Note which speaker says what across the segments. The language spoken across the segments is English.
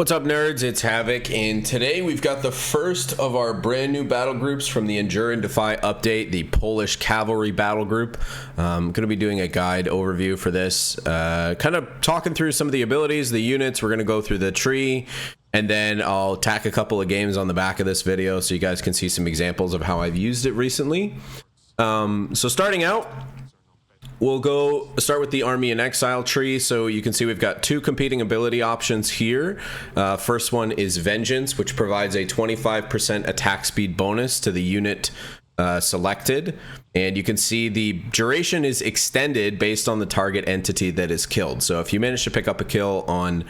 Speaker 1: What's up, nerds? It's Havoc, and today we've got the first of our brand new battle groups from the Endure and Defy update, the Polish Cavalry battle group. I'm going to be doing a guide overview for this, kind of talking through some of the abilities, the units. We're going to go through the tree, and then I'll tack a couple of games on the back of this video so you guys can see some examples of how I've used it recently. So starting out, we'll start with the Army and Exile tree. So you can see we've got two competing ability options here. First one is Vengeance, which provides a 25% attack speed bonus to the unit selected. And you can see the duration is extended based on the target entity that is killed. So if you manage to pick up a kill on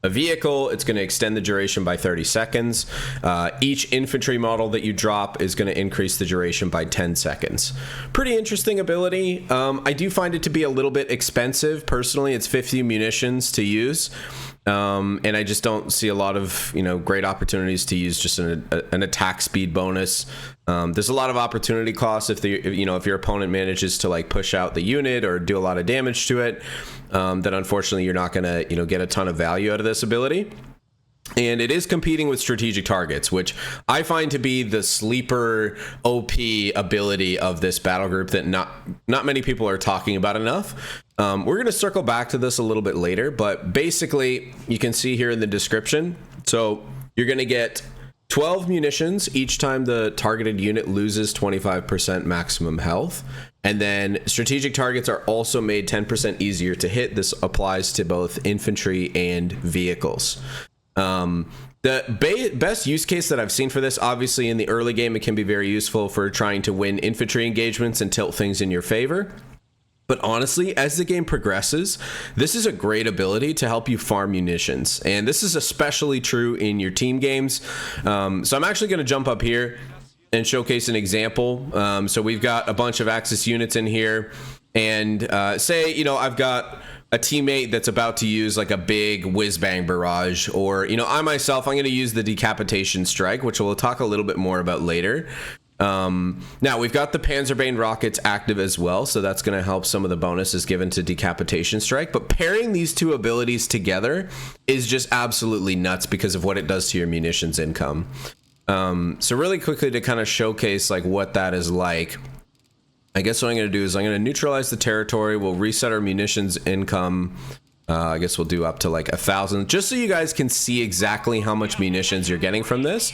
Speaker 1: a vehicle, it's going to extend the duration by 30 seconds. Each infantry model that you drop is going to increase the duration by 10 seconds. Pretty interesting ability. I do find it to be a little bit expensive. Personally, it's 50 munitions to use. And I just don't see a lot of, great opportunities to use just an attack speed bonus. There's a lot of opportunity costs if your opponent manages to like push out the unit or do a lot of damage to it. Then unfortunately you're not gonna get a ton of value out of this ability. And it is competing with strategic targets, which I find to be the sleeper OP ability of this battle group that not many people are talking about enough. We're going to circle back to this a little bit later, but basically you can see here in the description. So you're going to get 12 munitions each time the targeted unit loses 25% maximum health. And then strategic targets are also made 10% easier to hit. This applies to both infantry and vehicles. The best use case that I've seen for this, obviously in the early game, it can be very useful for trying to win infantry engagements and tilt things in your favor. But honestly, as the game progresses, this is a great ability to help you farm munitions. And this is especially true in your team games. So I'm actually going to jump up here and showcase an example. So we've got a bunch of Axis units in here. And say, I've got a teammate that's about to use like a big whiz-bang barrage, or, I myself, I'm going to use the decapitation strike, which we'll talk a little bit more about later. Now we've got the Panzerbane rockets active as well, so that's going to help some of the bonuses given to decapitation strike. But pairing these two abilities together is just absolutely nuts because of what it does to your munitions income. So really quickly to kind of showcase like what that is like, I guess what I'm going to do is I'm going to neutralize the territory. We'll reset our munitions income. I guess we'll do up to like 1,000, just so you guys can see exactly how much munitions you're getting from this.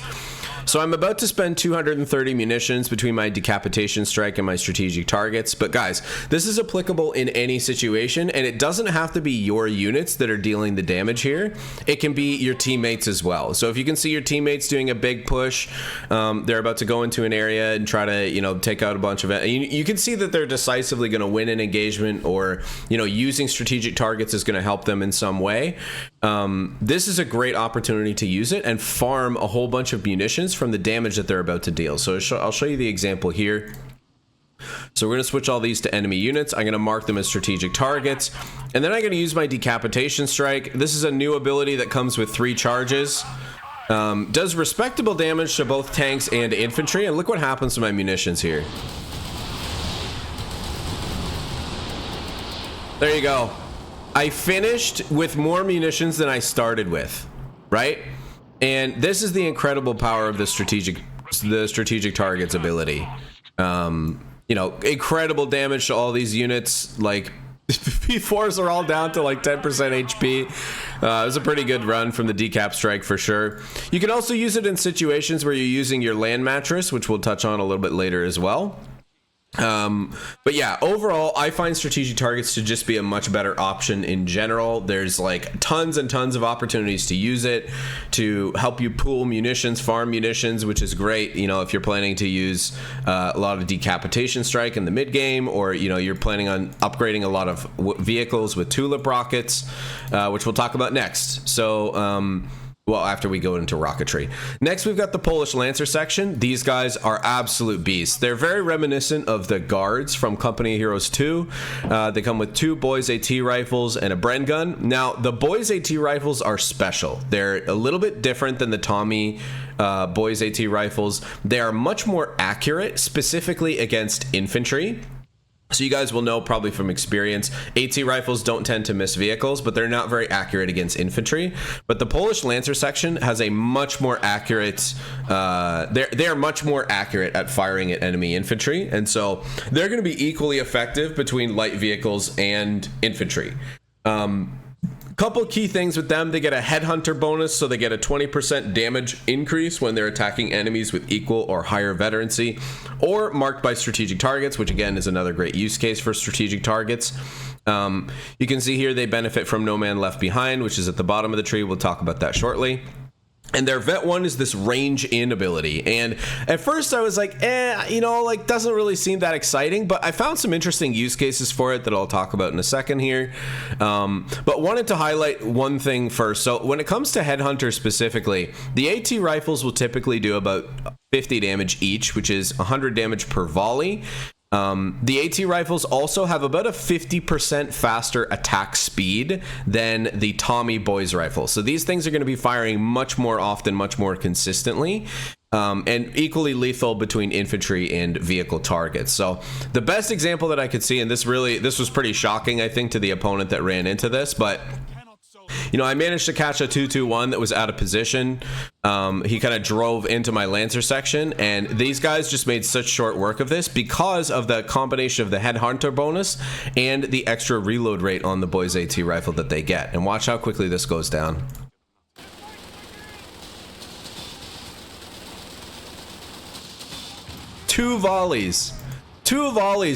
Speaker 1: So I'm about to spend 230 munitions between my decapitation strike and my strategic targets. But guys, this is applicable in any situation, and it doesn't have to be your units that are dealing the damage here. It can be your teammates as well. So if you can see your teammates doing a big push, they're about to go into an area and try to, take out a bunch of it. You can see that they're decisively going to win an engagement, or, using strategic targets is going to help them in some way. This is a great opportunity to use it and farm a whole bunch of munitions from the damage that they're about to deal. So I'll show you the example here. So we're going to switch all these to enemy units. I'm going to mark them as strategic targets, and then I'm going to use my decapitation strike. This is a new ability that comes with 3 charges. Does respectable damage to both tanks and infantry, and look what happens to my munitions here. There you go. I finished with more munitions than I started with, right? And this is the incredible power of the strategic targets ability. Incredible damage to all these units. Like P4s are all down to like 10% HP. It was a pretty good run from the decap strike for sure. You can also use it in situations where you're using your land mattress, which we'll touch on a little bit later as well. But yeah, overall, I find strategic targets to just be a much better option in general. There's like tons and tons of opportunities to use it to help you pool munitions, farm munitions, which is great. If you're planning to use a lot of decapitation strike in the mid game, or you're planning on upgrading a lot of vehicles with tulip rockets, which we'll talk about next. So well, after we go into Rocketry. Next, we've got the Polish Lancer section. These guys are absolute beasts. They're very reminiscent of the guards from Company of Heroes 2. They come with 2 Boys AT rifles and a Bren gun. Now, the Boys AT rifles are special. They're a little bit different than the Tommy Boys AT rifles. They are much more accurate, specifically against infantry. So you guys will know probably from experience, AT rifles don't tend to miss vehicles, but they're not very accurate against infantry. But the Polish Lancer section has a much more accurate, they're much more accurate at firing at enemy infantry. And so they're going to be equally effective between light vehicles and infantry. Couple key things with them: they get a headhunter bonus, so they get a 20% damage increase when they're attacking enemies with equal or higher veterancy or marked by strategic targets, which again is another great use case for strategic targets. You can see here they benefit from No Man Left Behind, which is at the bottom of the tree. We'll talk about that shortly. And their Vet 1 is this range in ability. And at first I was like, doesn't really seem that exciting, but I found some interesting use cases for it that I'll talk about in a second here. But wanted to highlight one thing first. So when it comes to Headhunter specifically, the AT rifles will typically do about 50 damage each, which is 100 damage per volley. The AT rifles also have about a 50% faster attack speed than the Tommy Boys rifle. So these things are going to be firing much more often, much more consistently, and equally lethal between infantry and vehicle targets. So the best example that I could see, and this was pretty shocking, I think, to the opponent that ran into this, but I managed to catch a 2-2-1 that was out of position. He kind of drove into my Lancer section, and these guys just made such short work of this because of the combination of the Headhunter bonus and the extra reload rate on the Boys AT rifle that they get. And watch how quickly this goes down. Two volleys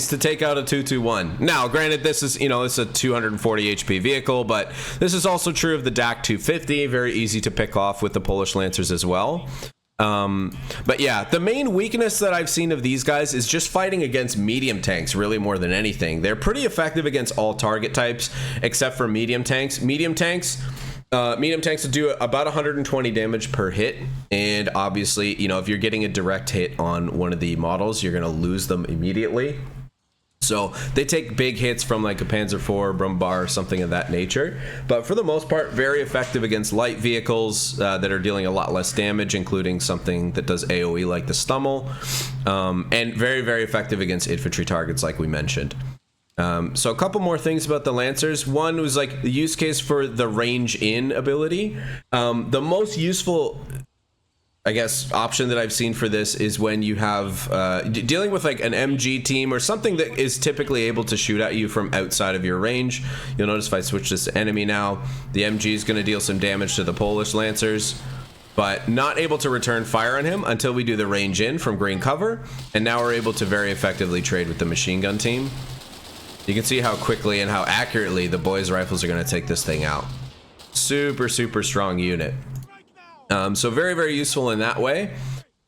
Speaker 1: to take out a 2-2-1. Now, granted, this is, it's a 240 HP vehicle, but this is also true of the DAC 250. Very easy to pick off with the Polish Lancers as well. But yeah, the main weakness that I've seen of these guys is just fighting against medium tanks, really, more than anything. They're pretty effective against all target types, except for medium tanks. Medium tanks will do about 120 damage per hit, and obviously, if you're getting a direct hit on one of the models, you're going to lose them immediately. So they take big hits from like a Panzer IV, Brumbar, something of that nature. But for the most part, very effective against light vehicles that are dealing a lot less damage, including something that does AoE like the Stummel, and very, very effective against infantry targets like we mentioned. So a couple more things about the Lancers. One was like the use case for the range in ability. The most useful, I guess, option that I've seen for this is when you have dealing with like an MG team or something that is typically able to shoot at you from outside of your range. You'll notice if I switch this to enemy now, the MG is going to deal some damage to the Polish Lancers, but not able to return fire on him until we do the range in from green cover. And now we're able to very effectively trade with the machine gun team. You can see how quickly and how accurately the Boys rifles are going to take this thing out. Super, super strong unit. So very, very useful in that way.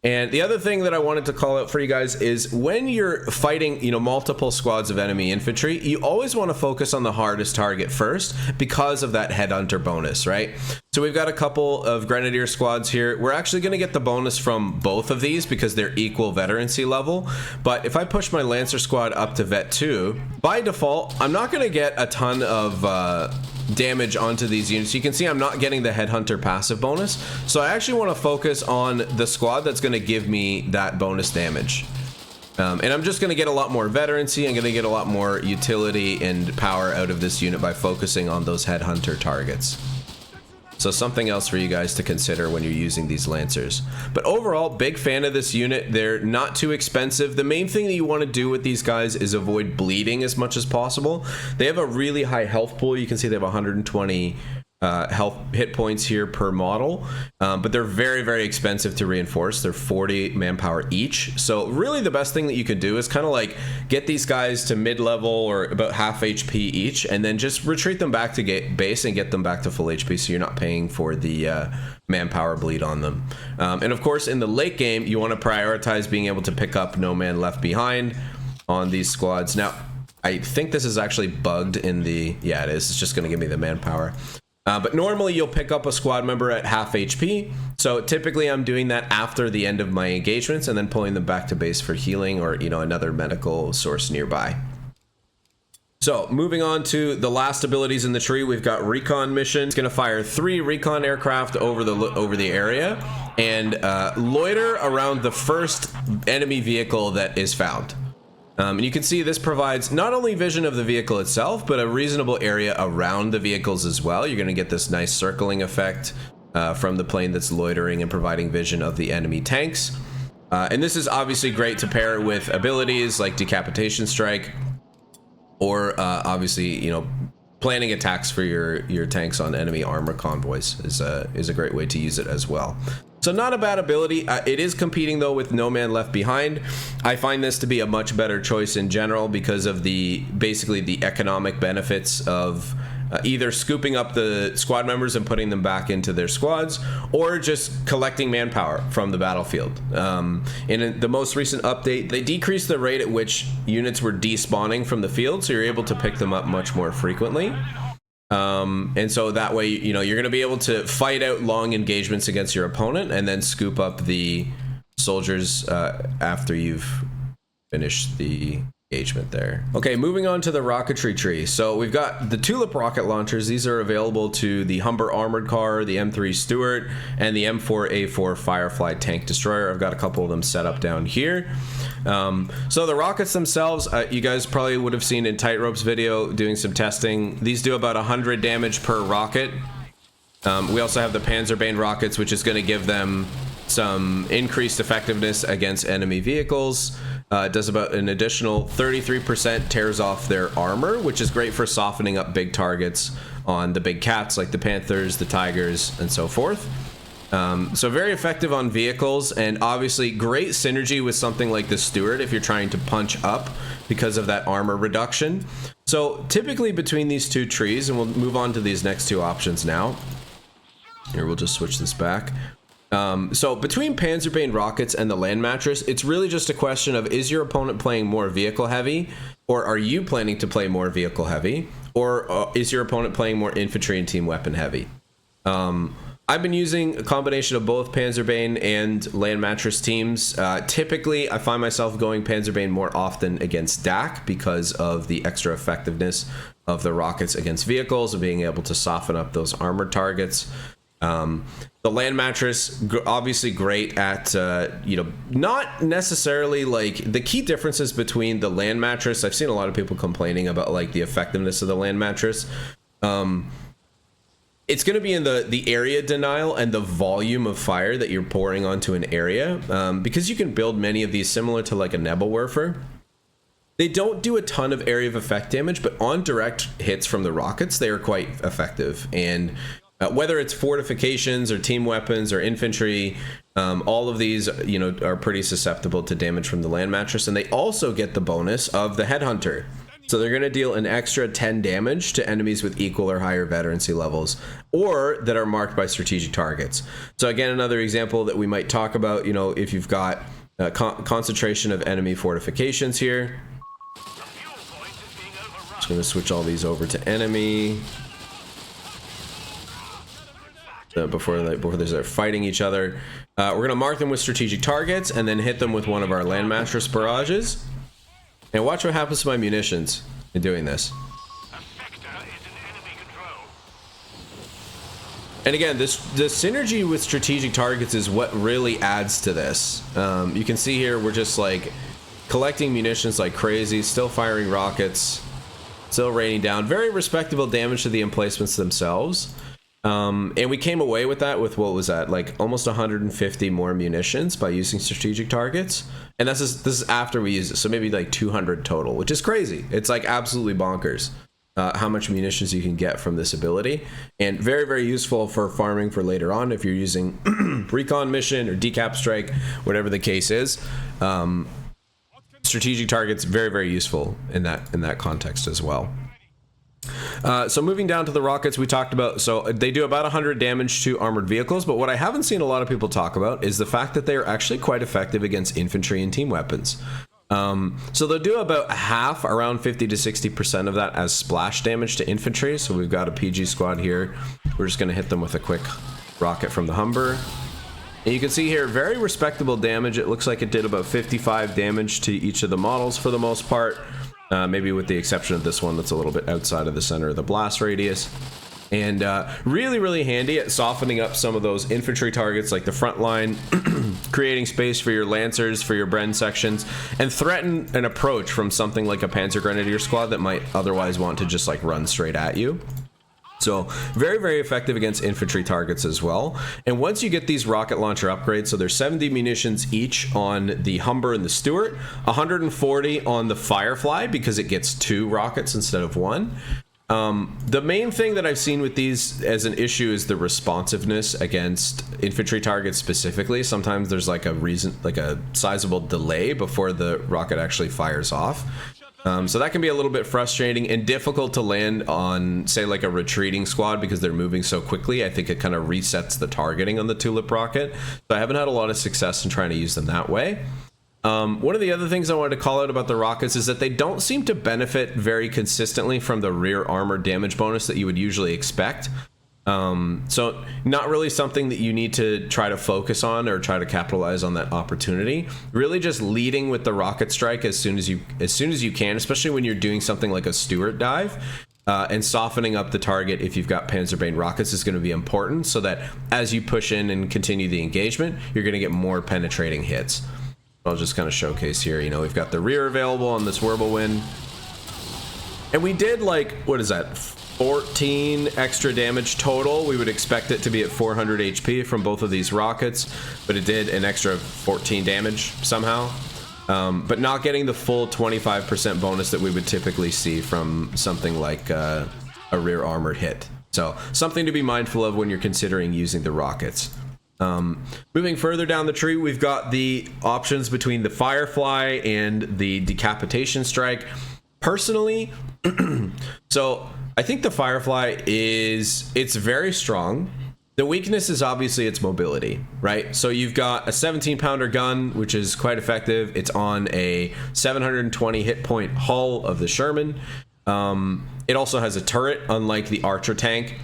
Speaker 1: And the other thing that I wanted to call out for you guys is when you're fighting, multiple squads of enemy infantry, you always want to focus on the hardest target first because of that Headhunter bonus, right? So we've got a couple of Grenadier squads here. We're actually going to get the bonus from both of these because they're equal veterancy level. But if I push my Lancer squad up to Vet 2, by default, I'm not going to get a ton of damage onto these units. You can see I'm not getting the Headhunter passive bonus, so I actually want to focus on the squad that's going to give me that bonus damage. And I'm just going to get a lot more veterancy. I'm going to get a lot more utility and power out of this unit by focusing on those Headhunter targets. So something else for you guys to consider when you're using these Lancers. But overall, big fan of this unit. They're not too expensive. The main thing that you want to do with these guys is avoid bleeding as much as possible. They have a really high health pool. You can see they have 120 health hit points here per model, but they're very, very expensive to reinforce. They're 40 manpower each. So really the best thing that you could do is kind of like get these guys to mid-level or about half HP each, and then just retreat them back to base and get them back to full HP so you're not paying for the manpower bleed on them. And of course, in the late game, you want to prioritize being able to pick up No Man Left Behind on these squads. Now, I think this is actually bugged in the... Yeah, it is. It's just going to give me the manpower. But normally you'll pick up a squad member at half HP. So typically I'm doing that after the end of my engagements and then pulling them back to base for healing or, another medical source nearby. So moving on to the last abilities in the tree, we've got Recon mission. It's going to fire 3 Recon aircraft over the area and loiter around the first enemy vehicle that is found. And you can see this provides not only vision of the vehicle itself, but a reasonable area around the vehicles as well. You're going to get this nice circling effect from the plane that's loitering and providing vision of the enemy tanks. And this is obviously great to pair with abilities like Decapitation Strike, or obviously, you know, planning attacks for your tanks on enemy armor convoys is a great way to use it as well. So not a bad ability. It is competing though with No Man Left Behind. I find this to be a much better choice in general because of basically the economic benefits of either scooping up the squad members and putting them back into their squads, or just collecting manpower from the battlefield. In the most recent update, they decreased the rate at which units were despawning from the field, so you're able to pick them up much more frequently. And so that way, you know, you're going to be able to fight out long engagements against your opponent and then scoop up the soldiers after you've finished the engagement there. Okay, moving on to the rocketry tree. So we've got the Tulip rocket launchers. These are available to the Humber armored car, the M3 Stuart, and the M4A4 Firefly tank destroyer. I've got a couple of them set up down here. So the rockets themselves, you guys probably would have seen in Tightrope's video doing some testing. These do about 100 damage per rocket. We also have the Panzerbane rockets, which is going to give them some increased effectiveness against enemy vehicles. It does about an additional 33% tears off their armor, which is great for softening up big targets on the big cats like the Panthers, the Tigers, and so forth. So very effective on vehicles, and obviously great synergy with something like the Stuart if you're trying to punch up because of that armor reduction. So typically between these two trees, and we'll move on to these next two options now. Here, we'll just switch this back. So between Panzerbane rockets and the land mattress, it's really just a question of, is your opponent playing more vehicle heavy, or are you planning to play more vehicle heavy, or is your opponent playing more infantry and team weapon heavy? I've been using a combination of both Panzerbane and land mattress teams. Typically, I find myself going Panzerbane more often against DAC because of the extra effectiveness of the rockets against vehicles and being able to soften up those armored targets. The land mattress, obviously great at, you know, not necessarily like the key differences between the land mattress. I've seen a lot of people complaining about like the effectiveness of the land mattress. It's going to be in the area denial and the volume of fire that you're pouring onto an area, because you can build many of these similar to like a Nebelwerfer. They don't do a ton of area of effect damage, but on direct hits from the rockets, they are quite effective. And whether it's fortifications or team weapons or infantry, all of these, you know, are pretty susceptible to damage from the land mattress. And they also get the bonus of the headhunter. So they're going to deal an extra 10 damage to enemies with equal or higher veterancy levels, or that are marked by strategic targets. So again, another example that we might talk about, you know, if you've got concentration of enemy fortifications here. Just going to switch all these over to enemy. Before they start fighting each other. We're going to mark them with strategic targets and then hit them with one of our land mattress barrages. And watch what happens to my munitions in doing this. And again, the synergy with strategic targets is what really adds to this. You can see here we're just like collecting munitions like crazy, still firing rockets, still raining down. Very respectable damage to the emplacements themselves. And we came away with that with, what was that, like almost 150 more munitions by using strategic targets. And this is after we use it, so maybe like 200 total, which is crazy. It's like absolutely bonkers how much munitions you can get from this ability, and very, very useful for farming for later on if you're using Recon mission or Decap Strike, whatever the case is. Strategic targets, very, very useful in that context as well. So moving down to the rockets we talked about, so they do about 100 damage to armored vehicles, but what I haven't seen a lot of people talk about is the fact that they are actually quite effective against infantry and team weapons. So they'll do about half, around 50 to 60% of that as splash damage to infantry. So we've got a PG squad here. We're just going to hit them with a quick rocket from the Humber. And you can see here, very respectable damage. It looks like it did about 55 damage to each of the models for the most part. Maybe with the exception of this one that's a little bit outside of the center of the blast radius. And really handy at softening up some of those infantry targets like the front line, creating space for your lancers, for your Bren sections, and threaten an approach from something like a Panzer Grenadier squad that might otherwise want to just like run straight at you. So very effective against infantry targets as well. And once you get these rocket launcher upgrades, so there's 70 munitions each on the Humber and the Stuart, 140 on the Firefly because it gets 2 rockets instead of 1. The main thing that I've seen with these as an issue is the responsiveness against infantry targets specifically. Sometimes there's like a sizable delay before the rocket actually fires off. So that can be a little bit frustrating and difficult to land on, say, like a retreating squad because they're moving so quickly. I think it kind of resets the targeting on the Tulip rocket. So I haven't had a lot of success in trying to use them that way. One of the other things I wanted to call out about the rockets is that they don't seem to benefit very consistently from the rear armor damage bonus that you would usually expect. So not really something that you need to try to focus on or try to capitalize on that opportunity. Really just leading with the rocket strike as soon as you can, especially when you're doing something like a Stuart dive, and softening up the target if you've got Panzerbane rockets is going to be important, so that as you push in and continue the engagement, you're going to get more penetrating hits. I'll just kind of showcase here, you know, we've got the rear available on this Whirlwind. And we did like, what is that, 14 extra damage total. We would expect it to be at 400 HP from both of these rockets, but it did an extra 14 damage somehow. But not getting the full 25% bonus that we would typically see from something like a rear armored hit. So something to be mindful of when you're considering using the rockets. Moving further down the tree, we've got the options between the Firefly and the Decapitation Strike. Personally, so I think the Firefly it's very strong. The weakness is obviously its mobility, right? So you've got a 17-pounder gun, which is quite effective. It's on a 720 hit point hull of the Sherman. It also has a turret, unlike the Archer tank.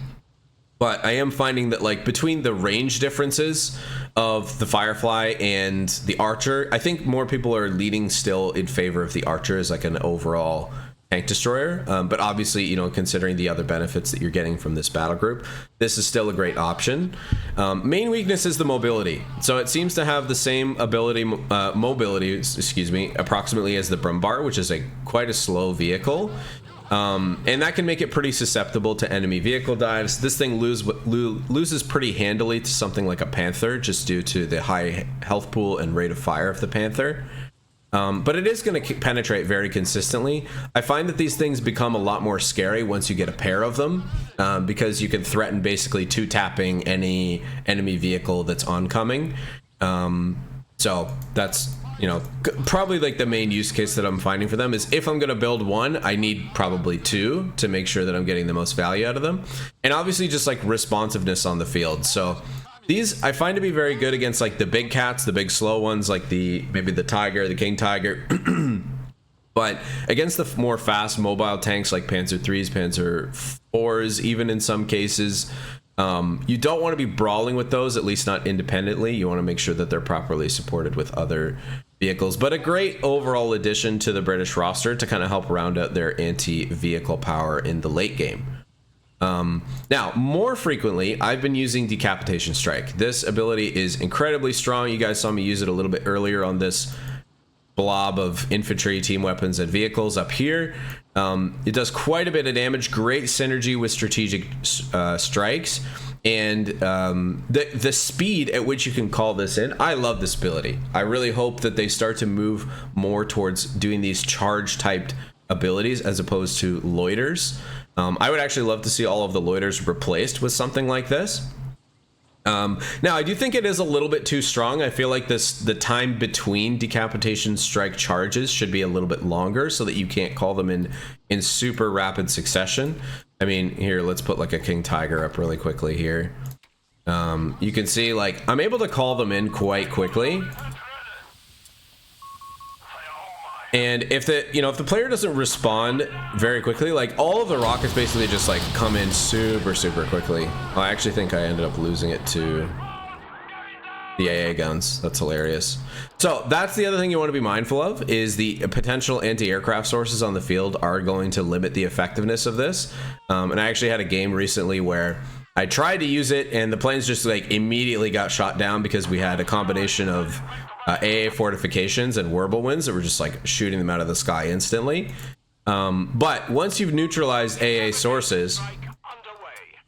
Speaker 1: But I am finding that, like, between the range differences of the Firefly and the Archer, I think more people are leaning still in favor of the Archer as like an overall tank destroyer. But obviously, you know, considering the other benefits that you're getting from this battle group, this is still a great option. Main weakness is the mobility. So it seems to have the same mobility, approximately as the Brumbar, which is quite a slow vehicle. And that can make it pretty susceptible to enemy vehicle dives. This thing loses pretty handily to something like a Panther, just due to the high health pool and rate of fire of the Panther. But it is going to penetrate very consistently. I find that these things become a lot more scary once you get a pair of them, because you can threaten basically two-tapping any enemy vehicle that's oncoming. So that's, you know, probably like the main use case that I'm finding for them is if I'm going to build one, I need probably two to make sure that I'm getting the most value out of them. And obviously just like responsiveness on the field. So these I find to be very good against like the big cats, the big slow ones, like maybe the Tiger, the King Tiger. But against the more fast mobile tanks like Panzer 3s, Panzer 4s, even in some cases, you don't want to be brawling with those, at least not independently. You want to make sure that they're properly supported with other vehicles. But a great overall addition to the British roster to kind of help round out their anti-vehicle power in the late game. Now, more frequently, I've been using Decapitation Strike. This ability is incredibly strong. You guys saw me use it a little bit earlier on this blob of infantry, team weapons, and vehicles up here. It does quite a bit of damage, great synergy with strategic strikes, and the speed at which you can call this in. I love this ability. I really hope that they start to move more towards doing these charge typed abilities as opposed to loiters. I would actually love to see all of the loiters replaced with something like this. Now, I do think it is a little bit too strong. I feel like the time between Decapitation Strike charges should be a little bit longer so that you can't call them in super rapid succession. I mean, here, let's put like a King Tiger up really quickly here. You can see, like, I'm able to call them in quite quickly. And if the player doesn't respond very quickly, like all of the rockets basically just like come in super quickly. I actually think I ended up losing it to The AA guns. That's hilarious. So that's the other thing you want to be mindful of, is the potential anti-aircraft sources on the field are going to limit the effectiveness of this. And I actually had a game recently where I tried to use it and the planes just like immediately got shot down because we had a combination of AA fortifications and whirlwinds that were just like shooting them out of the sky instantly. But once you've neutralized AA sources,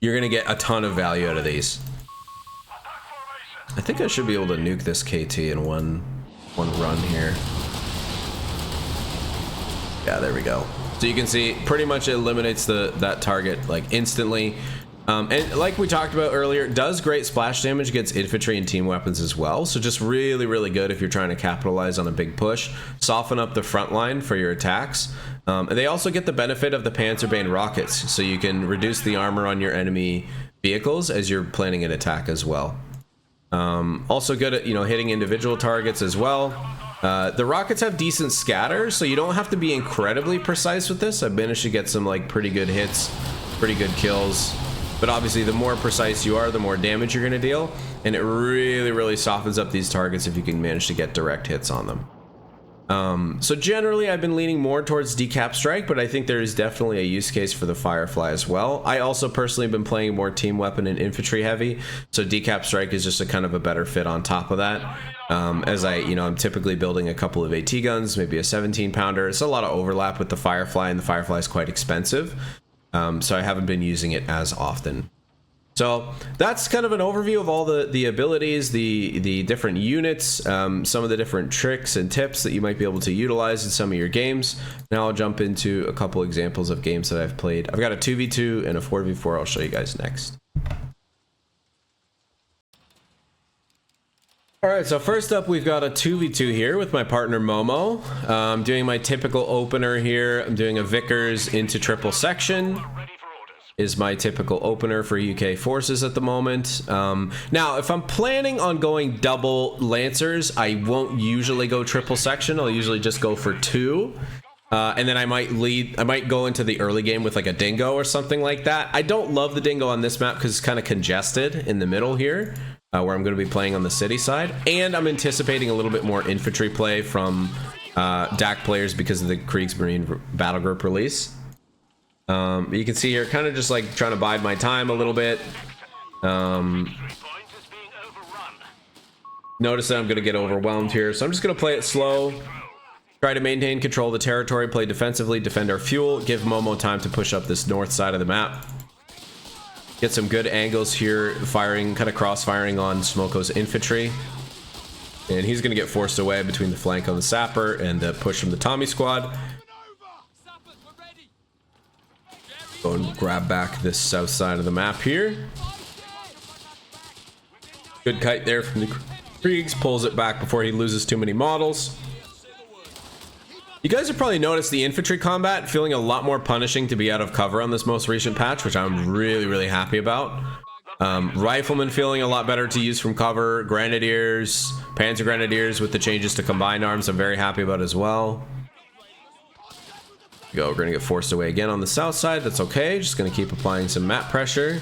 Speaker 1: you're going to get a ton of value out of these. I think I should be able to nuke this KT in one run here. Yeah, there we go. So you can see pretty much it eliminates that target like instantly. And like we talked about earlier, it does great splash damage against infantry and team weapons as well. So just really, really good if you're trying to capitalize on a big push. Soften up the front line for your attacks. And they also get the benefit of the Panzerbane rockets. So you can reduce the armor on your enemy vehicles as you're planning an attack as well. Also good at, hitting individual targets as well. The rockets have decent scatter, so you don't have to be incredibly precise with this. I've managed to get some like pretty good hits, pretty good kills. But obviously the more precise you are, the more damage you're going to deal. And it really, really softens up these targets if you can manage to get direct hits on them. So generally I've been leaning more towards decap strike, but I think there is definitely a use case for the Firefly as well. I also personally have been playing more team weapon and infantry heavy, so decap strike is just a kind of a better fit on top of that. As I'm typically building a couple of AT guns, maybe a 17 pounder. It's a lot of overlap with the Firefly, and the Firefly is quite expensive. So I haven't been using it as often. So that's kind of an overview of all the abilities, the different units, some of the different tricks and tips that you might be able to utilize in some of your games. Now I'll jump into a couple examples of games that I've played. I've got a 2v2 and a 4v4 I'll show you guys next. Alright, so first up we've got a 2v2 here with my partner Momo. I'm doing my typical opener here. I'm doing a Vickers into triple section. Is my typical opener for UK forces at the moment. Now, if I'm planning on going double Lancers, I won't usually go triple section. I'll usually just go for 2. And then I might go into the early game with like a Dingo or something like that. I don't love the Dingo on this map because it's kind of congested in the middle here, where I'm going to be playing on the city side. And I'm anticipating a little bit more infantry play from DAC players because of the Kriegsmarine Battlegroup release. You can see here, kind of just like trying to bide my time a little bit. Notice that I'm going to get overwhelmed here, so I'm just going to play it slow. Try to maintain control of the territory, play defensively, defend our fuel, give Momo time to push up this north side of the map. Get some good angles here, firing, kind of cross-firing on Smoko's infantry. And he's going to get forced away between the flank on the Sapper and the push from the Tommy squad. Go and grab back this south side of the map here. Good kite there from the Kriegs, pulls it back before he loses too many models. You guys have probably noticed the infantry combat feeling a lot more punishing to be out of cover on this most recent patch, which I'm really, really happy about. Riflemen feeling a lot better to use from cover. Grenadiers, Panzer Grenadiers with the changes to combined arms, I'm very happy about as well. Go, we're gonna get forced away again on the south side. That's okay, just gonna keep applying some map pressure,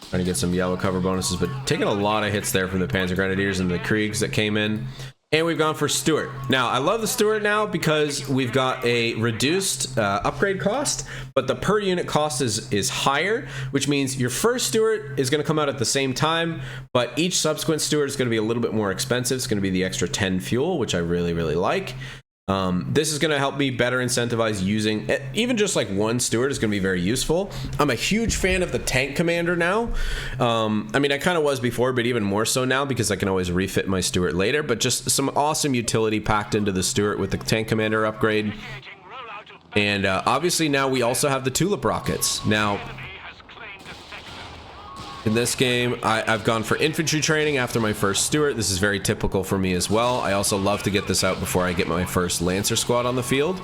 Speaker 1: trying to get some yellow cover bonuses, but taking a lot of hits there from the Panzer Grenadiers and the Kriegs that came in. And we've gone for Stuart. Now I love the Stuart now because we've got a reduced upgrade cost, but the per unit cost is higher, which means your first Stuart is going to come out at the same time, but each subsequent Stuart is going to be a little bit more expensive. It's going to be the extra 10 fuel, which I really, really like. This is going to help me better incentivize using even just like one Stuart is going to be very useful. I'm a huge fan of the tank commander now. I mean, I kind of was before, but even more so now because I can always refit my Stuart later. But just some awesome utility packed into the Stuart with the tank commander upgrade. And obviously now we also have the tulip rockets. Now, in this game, I've gone for infantry training after my first Stuart. This is very typical for me as well. I also love to get this out before I get my first Lancer squad on the field.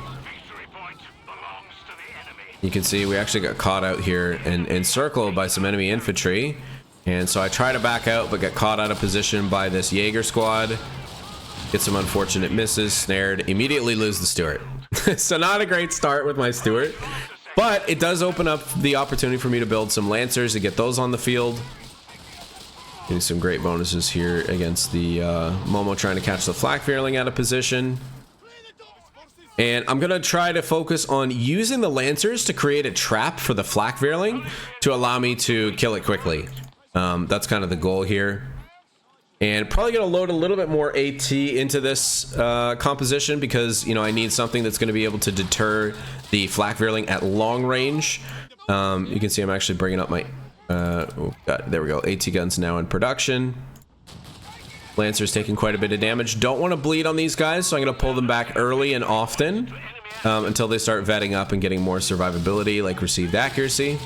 Speaker 1: You can see we actually got caught out here and encircled by some enemy infantry. And so I try to back out, but get caught out of position by this Jaeger squad. Get some unfortunate misses, snared, immediately lose the Stuart. So not a great start with my Stuart. But it does open up the opportunity for me to build some Lancers and get those on the field. Getting some great bonuses here against the Momo trying to catch the flak fearling out of position. And I'm going to try to focus on using the Lancers to create a trap for the flak fearling to allow me to kill it quickly. That's kind of the goal here. And probably going to load a little bit more AT into this composition because, you know, I need something that's going to be able to deter the flak fearling at long range. You can see I'm actually bringing up my... there we go. AT guns now in production. Lancer's taking quite a bit of damage. Don't want to bleed on these guys, so I'm going to pull them back early and often until they start vetting up and getting more survivability, like received accuracy.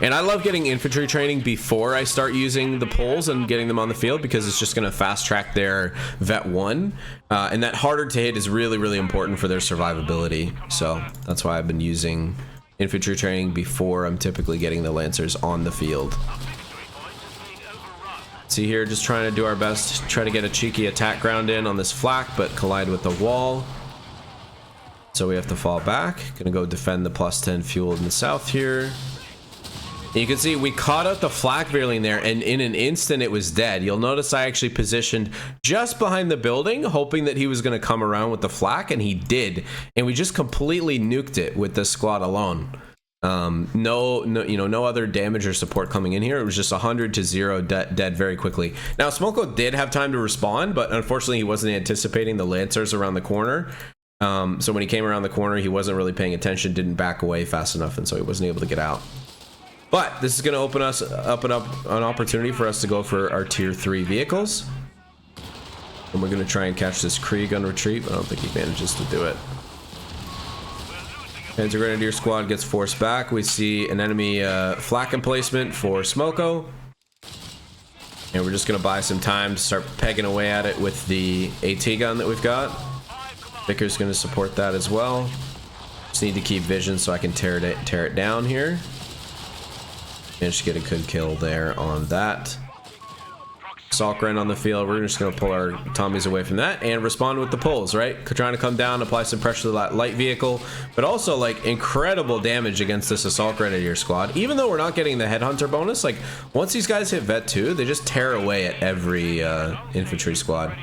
Speaker 1: And I love getting infantry training before I start using the pulls and getting them on the field because it's just going to fast track their vet 1. And that harder to hit is really, really important for their survivability. So that's why I've been using infantry training before I'm typically getting the Lancers on the field. See here, just trying to do our best, try to get a cheeky attack ground in on this flak, but collide with the wall. So we have to fall back. Gonna go defend the +10 fuel in the south here. And you can see we caught out the flak fearling there, and in an instant it was dead. You'll notice I actually positioned just behind the building, hoping that he was gonna come around with the flak, and he did. And we just completely nuked it with this squad alone. No other damage or support coming in here. It was just 100 to 0 dead very quickly. Now Smoko did have time to respond, but unfortunately he wasn't anticipating the Lancers around the corner. So when he came around the corner, he wasn't really paying attention, didn't back away fast enough, and so he wasn't able to get out. But this is going to open up an opportunity for us to go for our tier 3 vehicles, and we're going to try and catch this Krieg on retreat, but I don't think he manages to do it. Panzer Grenadier squad gets forced back. We see an enemy flak emplacement for Smoko. And we're just going to buy some time to start pegging away at it with the AT gun that we've got. Vicker's going to support that as well. Just need to keep vision so I can tear it down here. Managed to get a good kill there on that. Salkren on the field. We're just going to pull our Tommies away from that and respond with the pulls, right? Trying to come down, apply some pressure to that light vehicle, but also like incredible damage against this Assault Grenadier squad. Even though we're not getting the Headhunter bonus, like once these guys hit Vet 2, they just tear away at every infantry squad.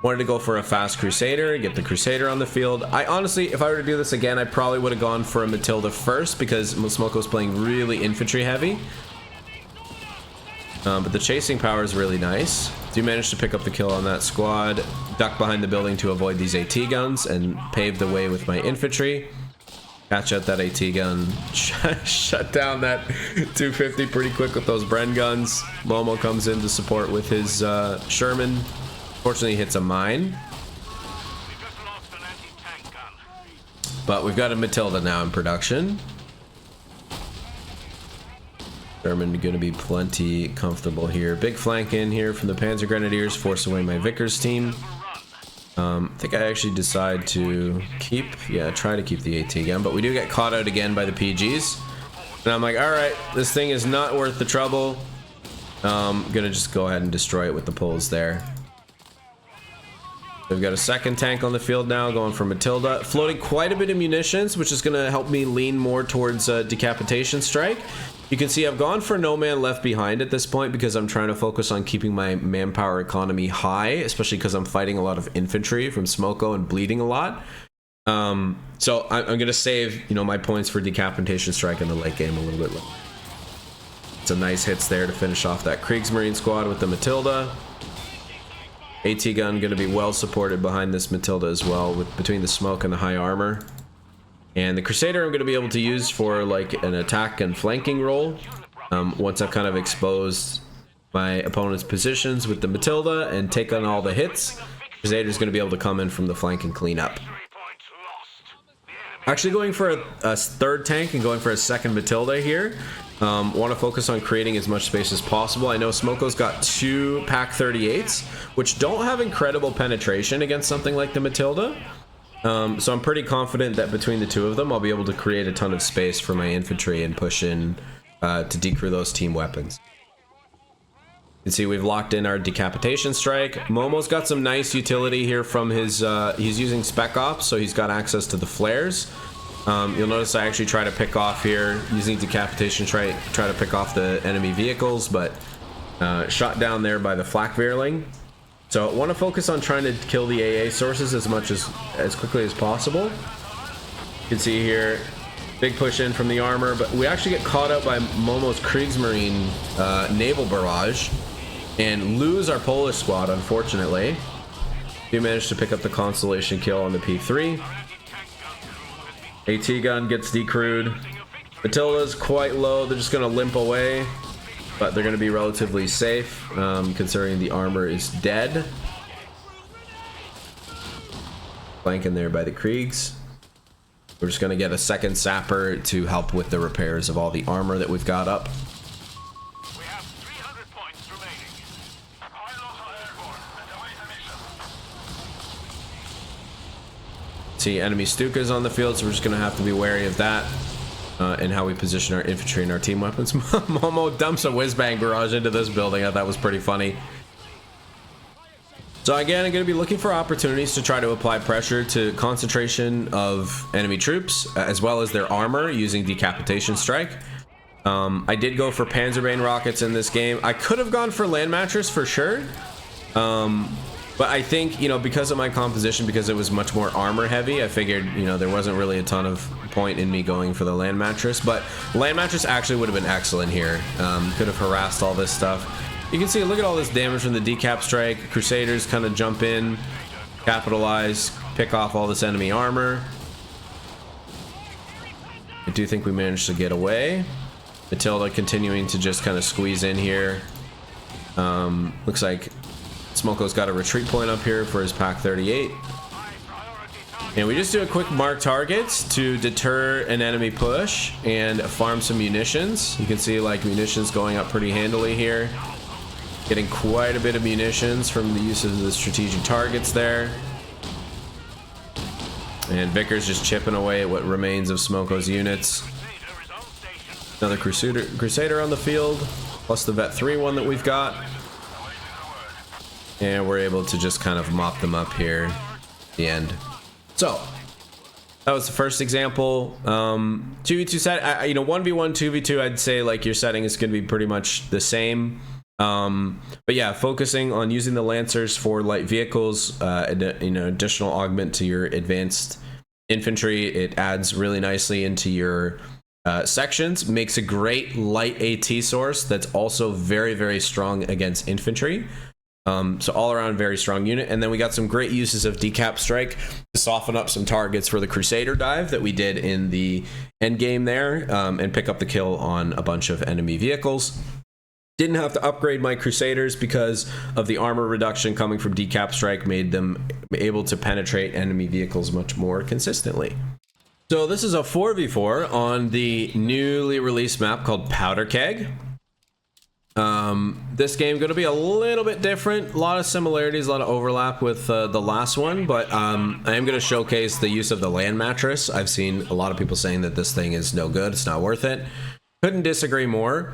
Speaker 1: Wanted to go for a fast Crusader, get the Crusader on the field. I honestly, if I were to do this again, I probably would have gone for a Matilda first because Smoko's playing really infantry heavy. But the chasing power is really nice. Do manage to pick up the kill on that squad, duck behind the building to avoid these AT guns, and pave the way with my infantry. Catch out that AT gun, shut down that 250 pretty quick with those Bren guns. Momo comes in to support with his Sherman. Fortunately, he hits a mine. But we've got a Matilda now in production. Sherman going to be plenty comfortable here. Big flank in here from the Panzer Grenadiers, force away my Vickers team. I think I actually decide to try to keep the AT gun, but we do get caught out again by the PGs. And I'm like, all right, this thing is not worth the trouble. I'm gonna just go ahead and destroy it with the pulls there. We've got a second tank on the field now, going for Matilda, floating quite a bit of munitions, which is going to help me lean more towards decapitation strike. You can see I've gone for no man left behind at this point because I'm trying to focus on keeping my manpower economy high, especially because I'm fighting a lot of infantry from Smoko and bleeding a lot. So I'm going to save, my points for decapitation strike in the late game a little bit. Some nice hits there to finish off that Kriegsmarine squad with the Matilda. AT gun going to be well supported behind this Matilda as well, with between the smoke and the high armor. And the Crusader I'm going to be able to use for like an attack and flanking role. Once I've kind of exposed my opponent's positions with the Matilda and take on all the hits, Crusader's going to be able to come in from the flank and clean up. Actually going for a third tank and going for a second Matilda here. Want to focus on creating as much space as possible. I know Smoko's got 2 Pak 38s, which don't have incredible penetration against something like the Matilda. So I'm pretty confident that between the two of them, I'll be able to create a ton of space for my infantry and push in to decrew those team weapons. You can see we've locked in our decapitation strike. Momo's got some nice utility here from his, he's using spec ops, so he's got access to the flares. You'll notice I actually try to pick off here using decapitation, try to pick off the enemy vehicles, but shot down there by the flak Veerling. So I want to focus on trying to kill the AA sources as quickly as possible. You can see here, big push in from the armor, but we actually get caught up by Momo's Kriegsmarine naval barrage and lose our Polish squad, unfortunately. We managed to pick up the Constellation kill on the P3. AT gun gets decrewed. Matilda's quite low, they're just going to limp away. But they're going to be relatively safe, considering the armor is dead. Flanking there by the Kriegs. We're just going to get a second sapper to help with the repairs of all the armor that we've got up.
Speaker 2: We have 300 points remaining. Pilots are airborne and await a mission.
Speaker 1: See, enemy Stukas on the field, so we're just going to have to be wary of that. And how we position our infantry and our team weapons. Momo dumps a whiz-bang barrage into this building. I thought was pretty funny. So again, I'm going to be looking for opportunities to try to apply pressure to concentration of enemy troops, as well as their armor using decapitation strike. I did go for Panzerbane rockets in this game. I could have gone for land mattress for sure. But I think, you know, because of my composition, because it was much more armor heavy, I figured, you know, there wasn't really a ton of point in me going for the land mattress. But land mattress actually would have been excellent here. Could have harassed all this stuff. You can see, look at all this damage from the decap strike. Crusaders kind of jump in, capitalize, pick off all this enemy armor. I do think we managed to get away. Matilda continuing to just kind of squeeze in here. Looks like Smoko's got a retreat point up here for his Pack 38. And we just do a quick mark targets to deter an enemy push and farm some munitions. You can see like munitions going up pretty handily here. Getting quite a bit of munitions from the use of the strategic targets there. And Vickers just chipping away at what remains of Smoko's units. Another Crusader on the field, plus the Vet 3 one that we've got. And we're able to just kind of mop them up here at the end. So that was the first example. 2v2 set, you know, 1v1, 2v2, I'd say like your setting is going to be pretty much the same. But yeah, focusing on using the Lancers for light vehicles, you know, additional augment to your advanced infantry. It adds really nicely into your sections, makes a great light AT source that's also very, very strong against infantry. So all around very strong unit. And then we got some great uses of decap strike to soften up some targets for the Crusader dive that we did in the end game there, and pick up the kill on a bunch of enemy vehicles. Didn't have to upgrade my Crusaders because of the armor reduction coming from decap strike, made them able to penetrate enemy vehicles much more consistently. So this is a 4v4 on the newly released map called Powder Keg. This game going to be a little bit different, a lot of similarities, a lot of overlap with the last one, but I am going to showcase the use of the land mattress. I've seen a lot of people saying that this thing is no good, it's not worth it. Couldn't disagree more,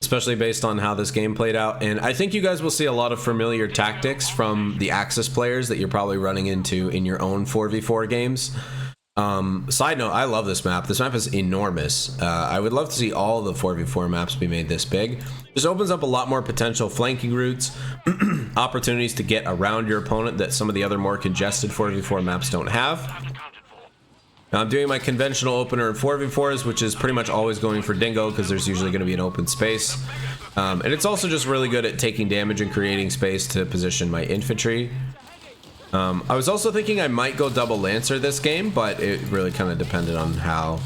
Speaker 1: especially based on how this game played out. And I think you guys will see a lot of familiar tactics from the Axis players that you're probably running into in your own 4v4 games. Side note, I love this map. This map is enormous. I would love to see all the 4v4 maps be made this big. This opens up a lot more potential flanking routes, opportunities to get around your opponent that some of the other more congested 4v4 maps don't have. Now I'm doing my conventional opener in 4v4s, which is pretty much always going for Dingo because there's usually going to be an open space. And it's also just really good at taking damage and creating space to position my infantry. I was also thinking I might go double Lancer this game, but it really kind of depended on how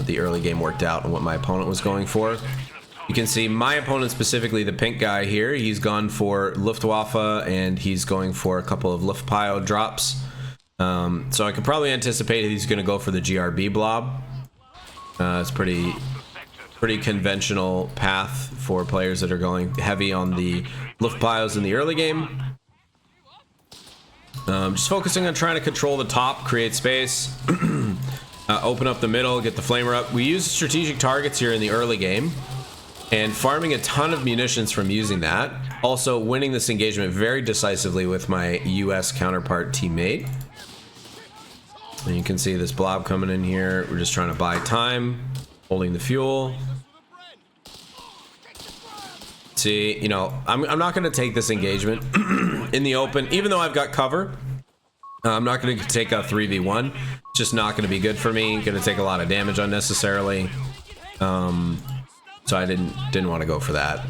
Speaker 1: the early game worked out and what my opponent was going for. You can see my opponent, specifically the pink guy here, he's gone for Luftwaffe and he's going for a couple of Luftpio drops. So I could probably anticipate he's going to go for the GRB blob. It's pretty conventional path for players that are going heavy on the Luftpios in the early game. Just focusing on trying to control the top, create space, open up the middle, get the flamer up. We use strategic targets here in the early game and farming a ton of munitions from using that. Also winning this engagement very decisively with my US counterpart teammate. And you can see this blob coming in here. We're just trying to buy time, holding the fuel. See, you know, I'm not going to take this engagement in the open, even though I've got cover. I'm not going to take a 3v1. It's just not going to be good for me. Going to take a lot of damage unnecessarily. So I didn't want to go for that.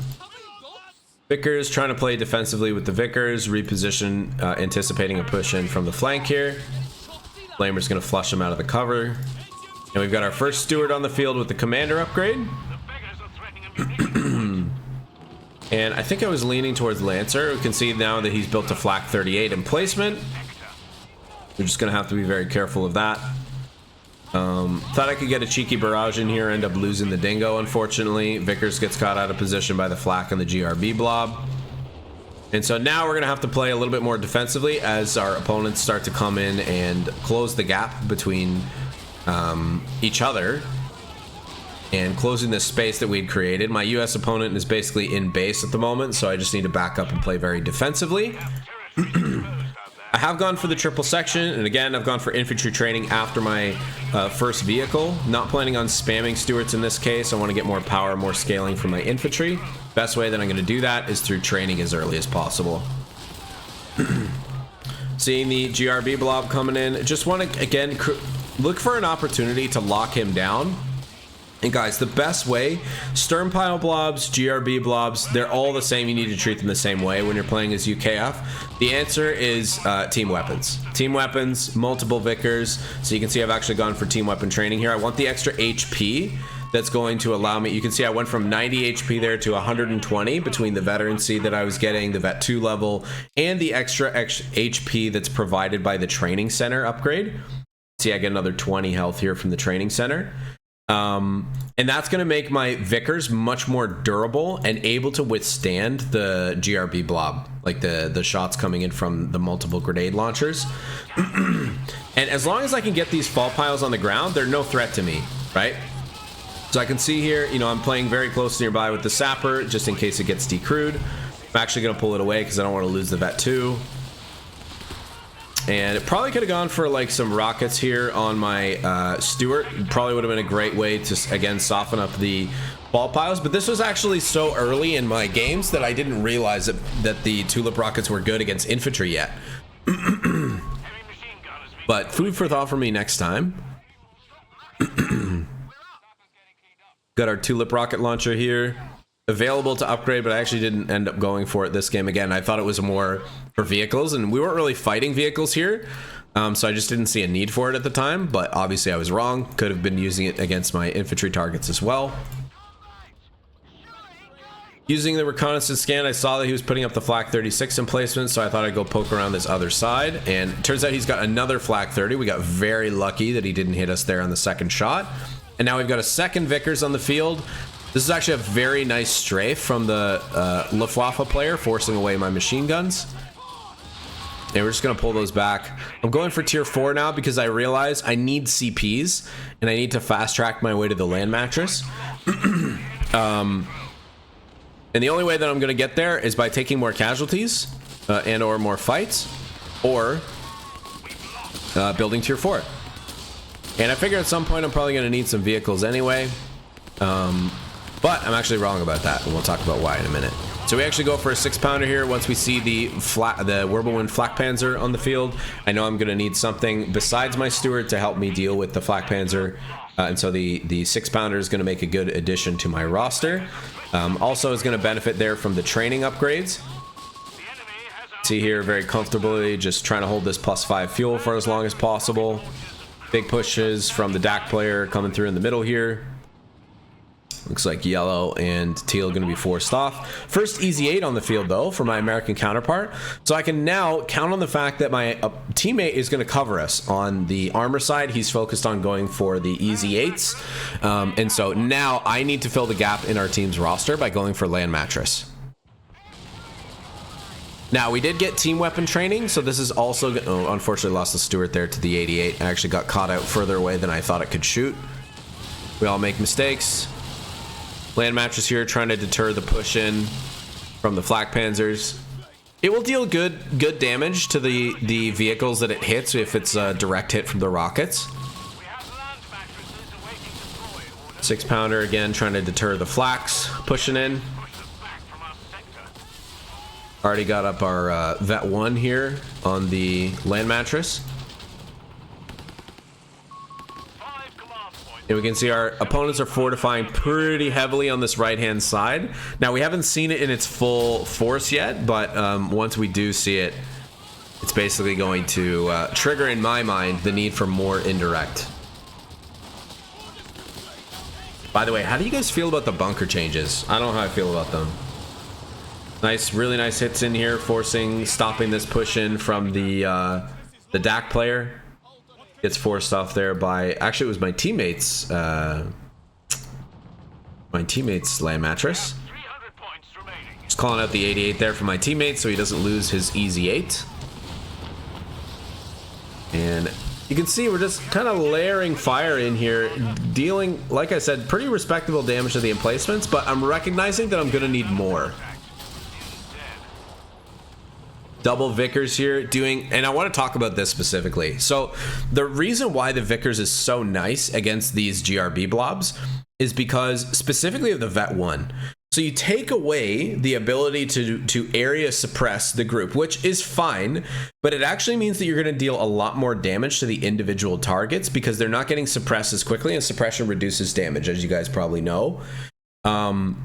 Speaker 1: Vickers trying to play defensively with the Vickers, reposition, anticipating a push in from the flank here. Flamer's going to flush him out of the cover. And we've got our first steward on the field with the commander upgrade. And I think I was leaning towards Lancer. We can see now that he's built a flak 38 in placement. We're just going to have to be very careful of that. Thought I could get a cheeky barrage in here, end up losing the dingo, unfortunately. Vickers gets caught out of position by the flak and the GRB blob. And so now we're going to have to play a little bit more defensively as our opponents start to come in and close the gap between each other and closing this space that we'd created. My US opponent is basically in base at the moment, so I just need to back up and play very defensively. I have gone for the triple section, and again, I've gone for infantry training after my first vehicle. Not planning on spamming Stewards in this case. I want to get more power, more scaling from my infantry. Best way that I'm going to do that is through training as early as possible. Seeing the GRB blob coming in, just want to, again, look for an opportunity to lock him down. And guys, the best way, stern pile blobs, GRB blobs, they're all the same. You need to treat them the same way when you're playing as UKF. The answer is team weapons. Team weapons, multiple Vickers. So you can see I've actually gone for team weapon training here. I want the extra HP that's going to allow me. You can see I went from 90 HP there to 120 between the veterancy that I was getting, the vet 2 level, and the extra HP that's provided by the training center upgrade. See, I get another 20 health here from the training center. And that's going to make my Vickers much more durable and able to withstand the GRB blob, like the shots coming in from the multiple grenade launchers. And as long as I can get these fall piles on the ground, they're no threat to me, right? So I can see here, you know, I'm playing very close nearby with the sapper just in case it gets decrewed. I'm actually going to pull it away because I don't want to lose the vet 2. And it probably could have gone for like some rockets here on my Stewart. Probably would have been a great way to, again, soften up the ball piles. But this was actually so early in my games that I didn't realize that the tulip rockets were good against infantry yet. But food for thought for me next time. Got our tulip rocket launcher here. Available to upgrade, but I actually didn't end up going for it this game. Again, I thought it was more for vehicles, and we weren't really fighting vehicles here, so I just didn't see a need for it at the time. But obviously I was wrong. Could have been using it against my infantry targets as well. Using the reconnaissance scan, I saw that he was putting up the flak 36 in placement, so I thought I'd go poke around this other side, and it turns out he's got another flak 30. We got very lucky that he didn't hit us there on the second shot, and now we've got a second Vickers on the field. This is actually a very nice strafe from the Luftwaffe player, forcing away my machine guns. And we're just going to pull those back. I'm going for tier 4 now because I realize I need CPs, and I need to fast track my way to the land mattress. And the only way that I'm going to get there is by taking more casualties and or more fights, or building tier 4. And I figure at some point I'm probably going to need some vehicles anyway. But I'm actually wrong about that, and we'll talk about why in a minute. So we actually go for a 6-pounder here once we see the Wirbelwind Flak Panzer on the field. I know I'm going to need something besides my Steward to help me deal with the Flak Panzer, and so the 6-pounder is going to make a good addition to my roster. Also is going to benefit there from the training upgrades. See here, very comfortably just trying to hold this +5 fuel for as long as possible. Big pushes from the DAC player coming through in the middle here. Looks like yellow and teal going to be forced off. First easy 8 on the field, though, for my American counterpart. So I can now count on the fact that my teammate is going to cover us on the armor side. He's focused on going for the easy 8s. And so now I need to fill the gap in our team's roster by going for land mattress. Now, we did get team weapon training, so this is also... Oh, unfortunately lost the Stewart there to the 88. I actually got caught out further away than I thought it could shoot. We all make mistakes. Land mattress here trying to deter the push in from the flak panzers. It will deal good damage to the vehicles that it hits if it's a direct hit from the rockets.
Speaker 2: We have land mattresses awaiting deploy. Order.
Speaker 1: 6-pounder again, trying to deter the flaks, pushing in.
Speaker 2: Push them back from our sector.
Speaker 1: Already got up our Vet 1 here on the land mattress.
Speaker 2: 5 command points.
Speaker 1: And we can see our opponents are fortifying pretty heavily on this right-hand side. Now, we haven't seen it in its full force yet, but once we do see it, it's basically going to trigger, in my mind, the need for more indirect. By the way, how do you guys feel about the bunker changes? I don't know how I feel about them. Nice, really nice hits in here, stopping this push in from the DAC player. Gets forced off there by, actually it was my teammates land mattress.
Speaker 2: 300 points remaining.
Speaker 1: Just calling out the 88 there for my teammate so he doesn't lose his easy 8. And you can see we're just kind of layering fire in here, dealing, like I said, pretty respectable damage to the emplacements, but I'm recognizing that I'm going to need more. Double Vickers here doing, and I want to talk about this specifically. So the reason why the Vickers is so nice against these GRB blobs is because specifically of the Vet 1. So you take away the ability to area suppress the group, which is fine, but it actually means that you're going to deal a lot more damage to the individual targets because they're not getting suppressed as quickly, and suppression reduces damage, as you guys probably know.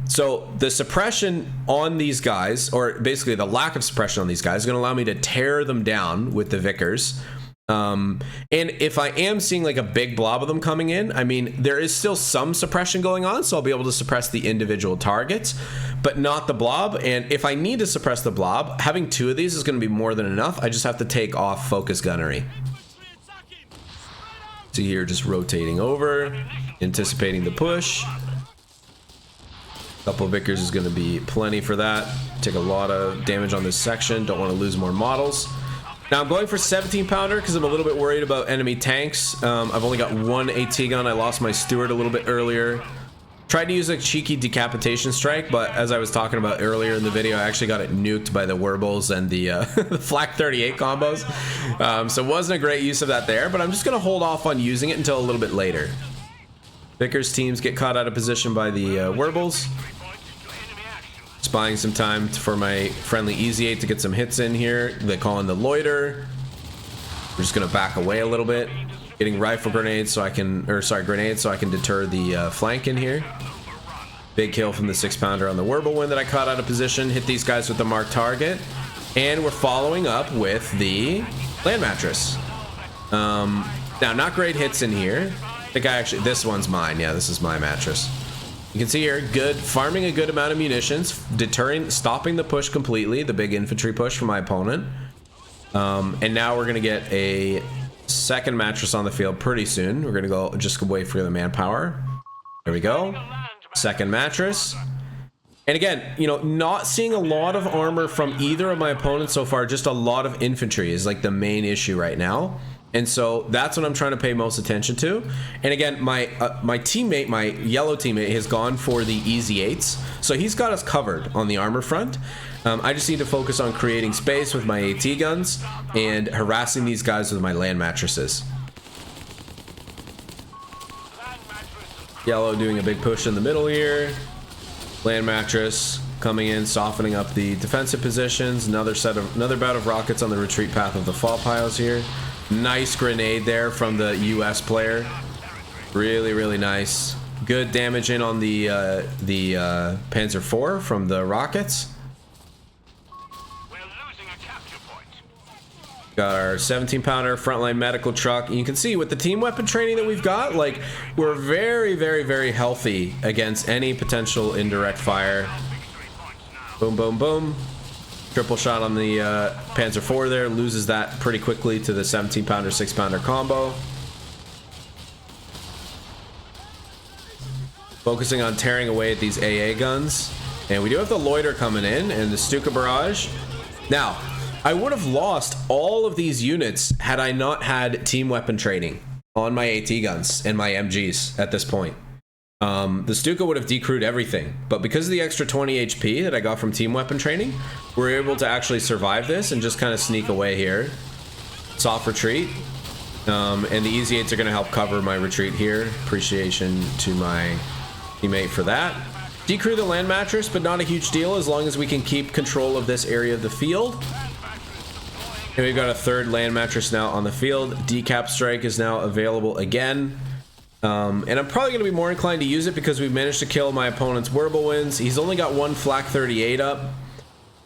Speaker 1: So the suppression on these guys, or basically the lack of suppression on these guys, is going to allow me to tear them down with the Vickers. And if I am seeing like a big blob of them coming in, I mean, there is still some suppression going on, so I'll be able to suppress the individual targets, but not the blob. And if I need to suppress the blob, having 2 of these is going to be more than enough. I just have to take off focus gunnery. So here, just rotating over, anticipating the push. Couple Vickers is going to be plenty for that. Take a lot of damage on this section. Don't want to lose more models. Now I'm going for 17-pounder because I'm a little bit worried about enemy tanks. I've only got 1 AT gun. I lost my Steward a little bit earlier. Tried to use a cheeky decapitation strike, but as I was talking about earlier in the video, I actually got it nuked by the Werbles and the, the Flak 38 combos. So it wasn't a great use of that there, but I'm just going to hold off on using it until a little bit later. Vickers teams get caught out of position by the Werbles. Buying some time for my friendly Easy 8 to get some hits in here. They call in the loiter. We're just gonna back away a little bit, getting rifle grenades so I can, or sorry, grenades so I can deter the flank in here. Big kill from the 6-pounder on the Whirlwind that I caught out of position. Hit these guys with the marked target, and we're following up with the land mattress. Now, not great hits in here. I think this one's mine. Yeah, this is my mattress. You can see here, farming a good amount of munitions, stopping the push completely, the big infantry push from my opponent. And now we're gonna get a second mattress on the field pretty soon. We're gonna just wait for the manpower. There we go. Second mattress. And again, you know, not seeing a lot of armor from either of my opponents so far, just a lot of infantry is like the main issue right now. And so that's what I'm trying to pay most attention to. And again, my teammate, my yellow teammate, has gone for the Easy 8s. So he's got us covered on the armor front. I just need to focus on creating space with my AT guns and harassing these guys with my land mattresses. Yellow doing a big push in the middle here. Land mattress coming in, softening up the defensive positions. Another bout of rockets on the retreat path of the fall piles here. Nice grenade there from the US player. Really, really nice. Good damage in on the Panzer IV from the rockets.
Speaker 2: We're losing a capture point.
Speaker 1: Got our 17-pounder frontline medical truck. You can see with the team weapon training that we've got, like, we're very, very, very healthy against any potential indirect fire. Boom, boom, boom. Triple shot on the Panzer IV there, loses that pretty quickly to the 17-pounder, 6-pounder combo. Focusing on tearing away at these AA guns. And we do have the loiter coming in and the Stuka barrage. Now, I would have lost all of these units had I not had team weapon training on my AT guns and my MGs at this point. The Stuka would have decrewed everything, but because of the extra 20 HP that I got from team weapon training, we're able to actually survive this and just kind of sneak away here. Soft retreat. And the Easy 8s are going to help cover my retreat here. Appreciation to my teammate for that. Decrew the land mattress, but not a huge deal as long as we can keep control of this area of the field. And we've got a third land mattress now on the field. Decap strike is now available again. And I'm probably going to be more inclined to use it because we've managed to kill my opponent's whirlwinds. He's only got one flak 38 up.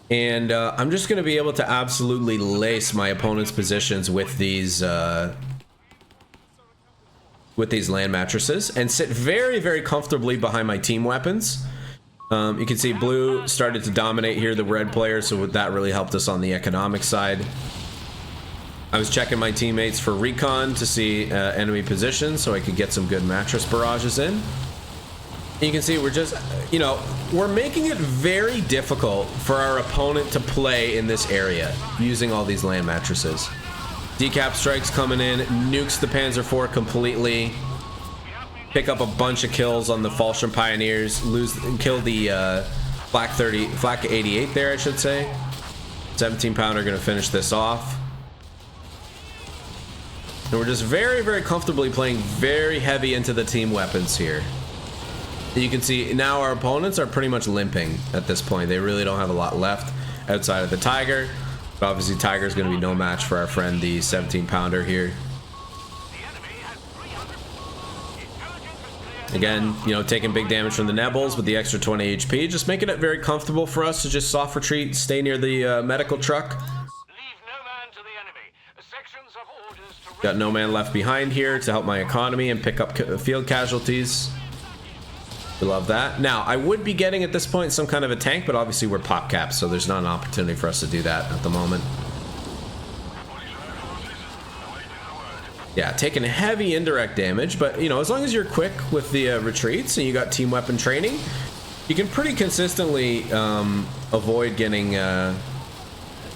Speaker 1: And I'm just going to be able to absolutely lace my opponent's positions with these land mattresses and sit very, very comfortably behind my team weapons. You can see blue started to dominate here, the red player, so that really helped us on the economic side. I was checking my teammates for Recon to see enemy positions so I could get some good mattress barrages in. And you can see we're just, you know, we're making it very difficult for our opponent to play in this area using all these land mattresses. Decap strikes coming in, nukes the Panzer IV completely, pick up a bunch of kills on the Fallschirm Pioneers, kill the flak 88 there, I should say. 17 pounder gonna finish this off. And we're just very, very comfortably playing very heavy into the team weapons here. You can see now our opponents are pretty much limping at this point. They really don't have a lot left outside of the Tiger. But obviously Tiger is going to be no match for our friend, the 17 pounder here. Again, you know, taking big damage from the Nebels with the extra 20 HP, just making it very comfortable for us to just soft retreat, stay near the medical truck. Got no man left behind here to help my economy and pick up field casualties. We love that. Now, I would be getting at this point some kind of a tank, but obviously we're pop capped, so there's not an opportunity for us to do that at the moment. Yeah, taking heavy indirect damage, but you know, as long as you're quick with the retreats and you got team weapon training, you can pretty consistently avoid getting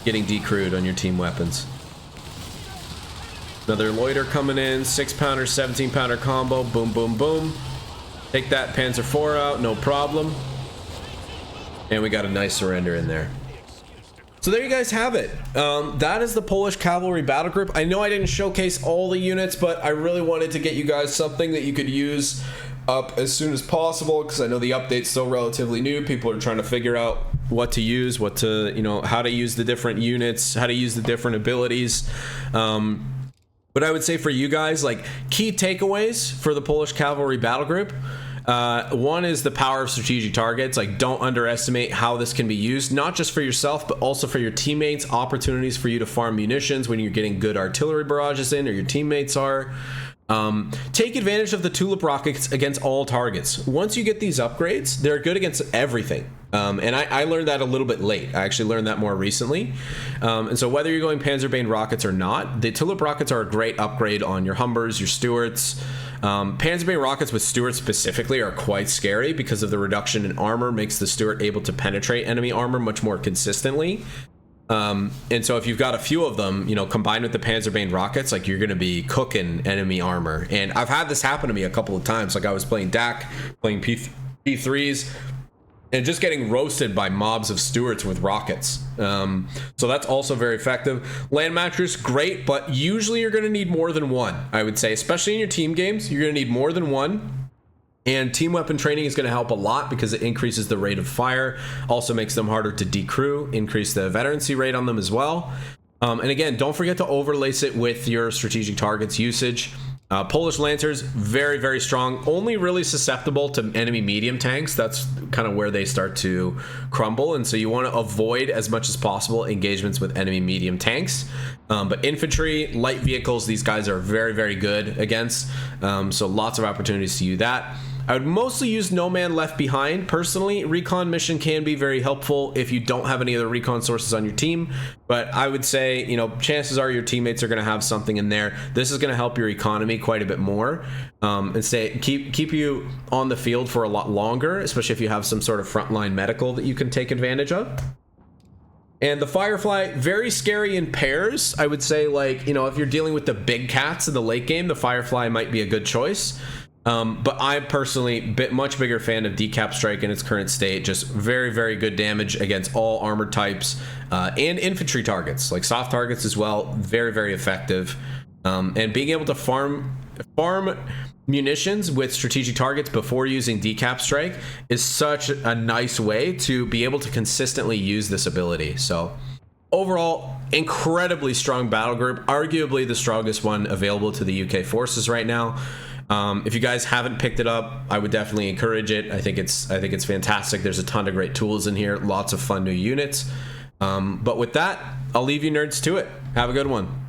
Speaker 1: decrewed on your team weapons. Another loiter coming in, 6 pounder, 17 pounder combo, boom, boom, boom. Take that Panzer IV out, no problem. And we got a nice surrender in there. So there you guys have it. That is the Polish Cavalry Battle Group. I know I didn't showcase all the units, but I really wanted to get you guys something that you could use up as soon as possible, because I know the update's still relatively new. People are trying to figure out what to use, how to use the different units, how to use the different abilities. But I would say for you guys, like, key takeaways for the Polish Cavalry Battle Group. One is the power of strategic targets. Like, don't underestimate how this can be used, not just for yourself, but also for your teammates. Opportunities for you to farm munitions when you're getting good artillery barrages in, or your teammates are. Take advantage of the tulip rockets against all targets. Once you get these upgrades, they're good against everything. And I learned that a little bit late. I actually learned that more recently. And so whether you're going Panzerbane rockets or not, the tulip rockets are a great upgrade on your Humbers, your Stuarts. Panzerbane rockets with Stuart specifically are quite scary because of the reduction in armor makes the Stuart able to penetrate enemy armor much more consistently. And so if you've got a few of them, you know, combined with the Panzerbane rockets, like, you're going to be cooking enemy armor. And I've had this happen to me a couple of times. Like, I was playing DAC, playing P3s, and just getting roasted by mobs of Stuarts with rockets. So that's also very effective. Land mattress, great, but usually you're going to need more than one, I would say, especially in your team games. You're going to need more than one. And team weapon training is going to help a lot because it increases the rate of fire, also makes them harder to decrew, increase the veterancy rate on them as well. And again, don't forget to overlace it with your strategic targets usage. Polish Lancers, very, very strong, only really susceptible to enemy medium tanks. That's kind of where they start to crumble, and so you want to avoid as much as possible engagements with enemy medium tanks. But infantry, light vehicles, these guys are very, very good against, so lots of opportunities to use that. I would mostly use No Man Left Behind. Personally, recon mission can be very helpful if you don't have any other recon sources on your team, but I would say, you know, chances are your teammates are going to have something in there. This is going to help your economy quite a bit more, and keep you on the field for a lot longer, especially if you have some sort of frontline medical that you can take advantage of. And the Firefly, very scary in pairs. I would say, like, you know, if you're dealing with the big cats in the late game, the Firefly might be a good choice. But I'm personally much bigger fan of Decap Strike in its current state. Just very, very good damage against all armored types and infantry targets, like soft targets as well. Very, very effective. And being able to farm munitions with strategic targets before using Decap Strike is such a nice way to be able to consistently use this ability. So overall, incredibly strong battle group, arguably the strongest one available to the UK forces right now. If you guys haven't picked it up, I would definitely encourage it. I think it's fantastic. There's a ton of great tools in here, lots of fun new units. But with that, I'll leave you nerds to it. Have a good one.